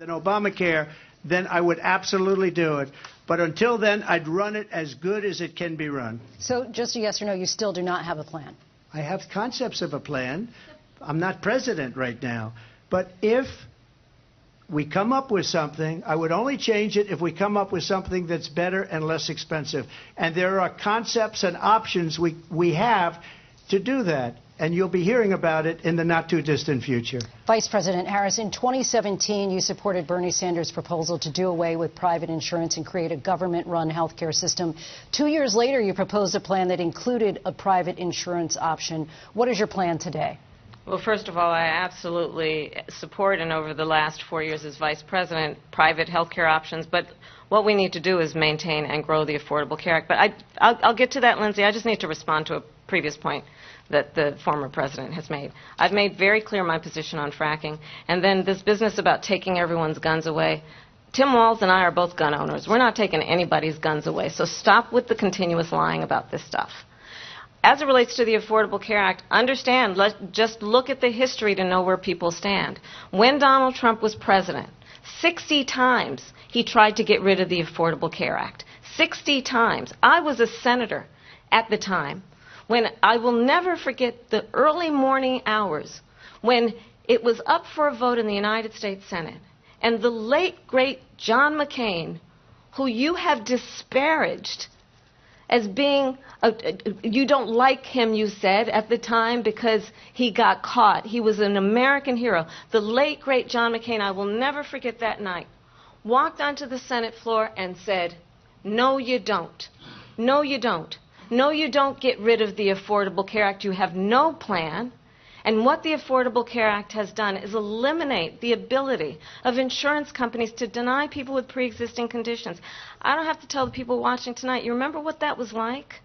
than Obamacare, then I would absolutely do it. But until then, I'd run it as good as it can be run. So just a yes or no, you still do not have a plan? I have concepts of a plan. I'm not president right now. But if we come up with something, I would only change it if we come up with something that's better and less expensive. And there are concepts and options we have to do that. And you'll be hearing about it in the not-too-distant future. Vice President Harris, in 2017, you supported Bernie Sanders' proposal to do away with private insurance and create a government-run health care system. 2 years later, you proposed a plan that included a private insurance option. What is your plan today? Well, first of all, I absolutely support, and over the last 4 years as Vice President, private health care options. But what we need to do is maintain and grow the Affordable Care Act. But I'll get to that, Lindsay. I just need to respond to a previous point that the former president has made. I've made very clear my position on fracking. And then this business about taking everyone's guns away. Tim Walz and I are both gun owners. We're not taking anybody's guns away. So stop with the continuous lying about this stuff. As it relates to the Affordable Care Act, understand, just look at the history to know where people stand. When Donald Trump was president, 60 times he tried to get rid of the Affordable Care Act. 60 times. I was a senator at the time. When I will never forget the early morning hours when it was up for a vote in the United States Senate, and the late, great John McCain, who you have disparaged as being, you don't like him, you said, at the time because he got caught. He was an American hero. The late, great John McCain, I will never forget that night, walked onto the Senate floor and said, "No, you don't. No, you don't. No, you don't get rid of the Affordable Care Act. You have no plan." And what the Affordable Care Act has done is eliminate the ability of insurance companies to deny people with pre-existing conditions. I don't have to tell the people watching tonight, you remember what that was like?